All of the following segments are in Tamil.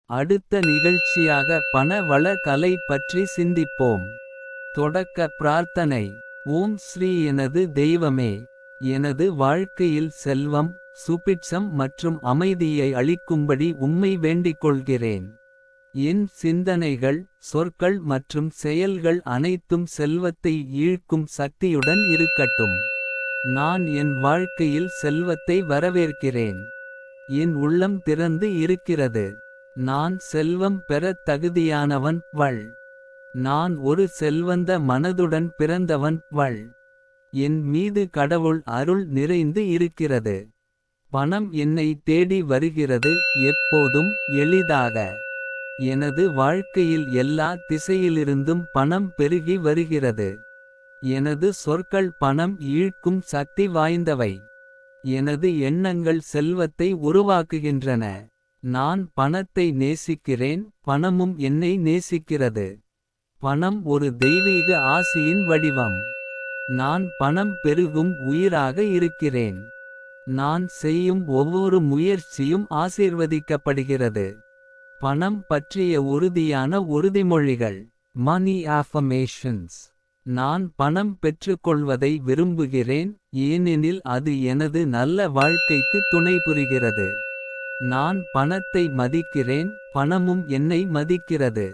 அடுத்த நிகழ்ச்சியாக பண வள கலை பற்றி சிந்திப்போம். தொடக்க பிரார்த்தனை. ஓம் ஸ்ரீ எனது தெய்வமே. எனது வாழ்க்கையில் செல்வம், சுபிட்சம் மற்றும் அமைதியை அளிக்கும்படி உம்மை வேண்டிக்கொள்கிறேன். என் சிந்தனைகள், சொற்கள் மற்றும் செயல்கள் அனைத்தும் செல்வத்தை ஈர்க்கும் சக்தியுடன் இருக்கட்டும். நான் என் வாழ்க்கையில் செல்வத்தை வரவேற்கிறேன். என் உள்ளம் திறந்து இருக்கிறது. நான் செல்வம் பெறத் தகுதியானவன். நான் ஒரு செல்வந்த மனதுடன் பிறந்தவன். என் மீது கடவுள் அருள் நிறைந்து இருக்கிறது. பணம் என்னை தேடி வருகிறது, எப்போதும் எளிதாக. எனது வாழ்க்கையில் எல்லா திசையிலிருந்தும் பணம் பெருகி வருகிறது. எனது சொற்கள் பணம் ஈர்க்கும் சக்தி வாய்ந்தவை. எனது எண்ணங்கள் செல்வத்தை உருவாக்குகின்றன. நான் பணத்தை நேசிக்கிறேன், பணமும் என்னை நேசிக்கிறது. பணம் ஒரு தெய்வீக ஆசியின் வடிவம். நான் பணம் பெருகும் உயிராக இருக்கிறேன். நான் செய்யும் ஒவ்வொரு முயற்சியும் ஆசீர்வதிக்கப்படுகிறது. பணம் பற்றிய உறுதியான உறுதிமொழிகள். மணி affirmations. நான் பணம் பெற்றுக்கொள்வதை விரும்புகிறேன், ஏனெனில் அது எனது நல்ல வாழ்க்கைக்கு துணைபுரிகிறது. நான் பணத்தை மதிக்கிறேன், பணமும் என்னை மதிக்கிறது.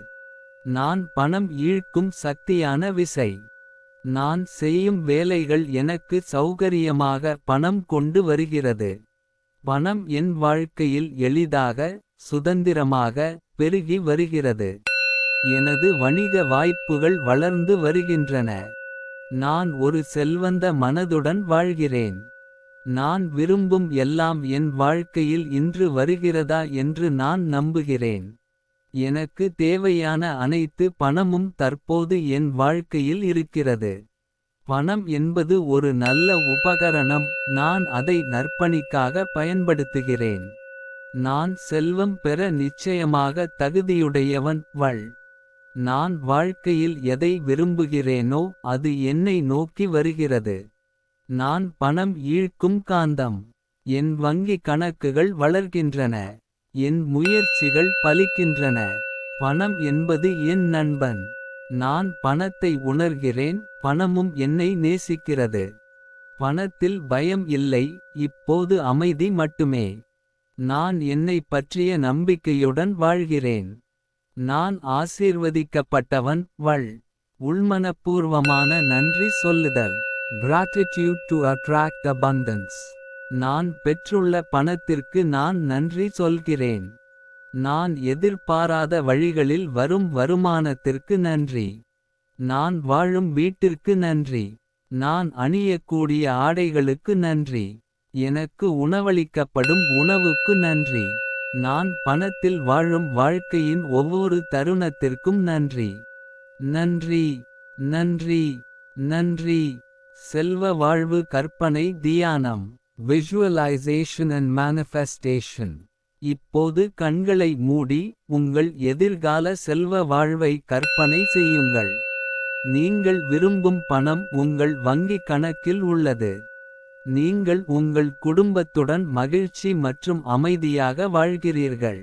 நான் பணம் ஈர்க்கும் சக்தியான விசை. நான் செய்யும் வேலைகள் எனக்கு சௌகரியமாக பணம் கொண்டு வருகிறது. பணம் என் வாழ்க்கையில் எளிதாக, சுதந்திரமாக பெருகி வருகிறது. எனது வணிக வாய்ப்புகள் வளர்ந்து வருகின்றன. நான் ஒரு செல்வந்த மனதுடன் வாழ்கிறேன். நான் விரும்பும் எல்லாம் என் வாழ்க்கையில் இன்று வருகிறதா என்று நான் நம்புகிறேன். எனக்கு தேவையான அனைத்து பணமும் தற்போது என் வாழ்க்கையில் இருக்கிறது. பணம் என்பது ஒரு நல்ல உபகரணம், நான் அதை நற்பணிக்காக பயன்படுத்துகிறேன். நான் செல்வம் பெற நிச்சயமாக தகுதியுடையவன். நான் வாழ்க்கையில் எதை விரும்புகிறேனோ அது என்னை நோக்கி வருகிறது. நான் பணம் ஈர்க்கும் காந்தம். என் வங்கி கணக்குகள் வளர்கின்றன. என் முயற்சிகள் பலிக்கின்றன. பணம் என்பது என் நண்பன். நான் பணத்தை உணர்கிறேன், பணமும் என்னை நேசிக்கிறது. பணத்தில் பயம் இல்லை, இப்போது அமைதி மட்டுமே. நான் என்னை பற்றிய நம்பிக்கையுடன் வாழ்கிறேன். நான் ஆசீர்வதிக்கப்பட்டவன். உள்மனப்பூர்வமான நன்றி சொல்லுதல். Gratitude to attract abundance. நான் பெற்றுள்ள பணத்திற்கு நான் நன்றி சொல்கிறேன். நான் எதிர்பாராத வழிகளில் வரும் வருமானத்திற்கு நன்றி. நான் வாழும் வீட்டிற்கு நன்றி. நான் அணியக்கூடிய ஆடைகளுக்கு நன்றி. எனக்கு உணவளிக்கப்படும் உணவுக்கு நன்றி. நான் பணத்தில் வாழும் வாழ்க்கையின் ஒவ்வொரு தருணத்திற்கும் நன்றி. நன்றி, நன்றி, நன்றி. செல்வ வாழ்வு கற்பனை தியானம். Visualization and manifestation. இப்போது கண்களை மூடி, உங்கள் எதிர்கால செல்வ வாழ்வை கற்பனை செய்யுங்கள். நீங்கள் விரும்பும் பணம் உங்கள் வங்கி கணக்கில் உள்ளது. நீங்கள் உங்கள் குடும்பத்துடன் மகிழ்ச்சி மற்றும் அமைதியாக வாழ்கிறீர்கள்.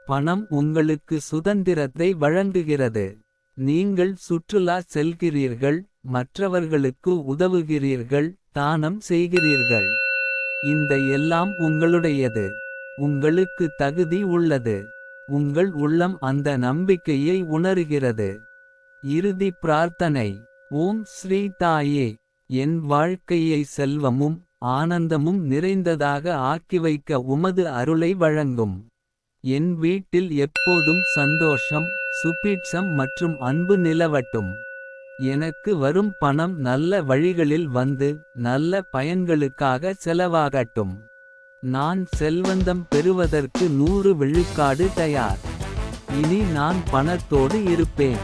பணம் உங்களுக்கு சுதந்திரத்தை வழங்குகிறது. நீங்கள் சுற்றுலா செல்கிறீர்கள், மற்றவர்களுக்கு உதவுகிறீர்கள், தானம் செய்கிறீர்கள். இந்த எல்லாம் உங்களுடையது. உங்களுக்கு தகுதி உள்ளது. உங்கள் உள்ளம் அந்த நம்பிக்கையை உணர்கிறது. இறுதி பிரார்த்தனை. ஓம் ஸ்ரீ தாயே. என் வாழ்க்கையை செல்வமும் ஆனந்தமும் நிறைந்ததாக ஆக்கிவைக்க உமது அருளை வழங்கும். என் வீட்டில் எப்போதும் சந்தோஷம், சுபீட்சம் மற்றும் அன்பு நிலவட்டும். எனக்கு வரும் பணம் நல்ல வழிகளில் வந்து, நல்ல பயன்களுக்காக செலவாகட்டும். நான் செல்வந்தம் பெறுவதற்கு 100 விழுக்காடு தயார். இனி நான் பணத்தோடு இருப்பேன்.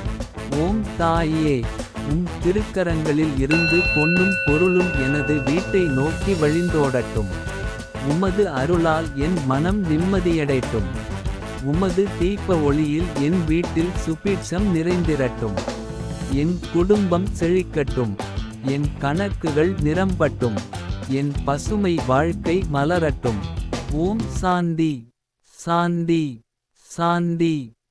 ஓம் தாயே. திருக்கரங்களில் இருந்து பொன்னும் பொருளும் எனது வீட்டை நோக்கி வழிந்தோடட்டும். உமது அருளால் என் மனம் நிம்மதியடைட்டும். உமது தீப ஒளியில் என் வீட்டில் சுபீட்சம் நிறைந்திரட்டும். என் குடும்பம் செழிக்கட்டும். என் கணக்குகள் நிரம்பட்டும். என் பசுமை வாழ்க்கை மலரட்டும். ஓம் சாந்தி, சாந்தி, சாந்தி.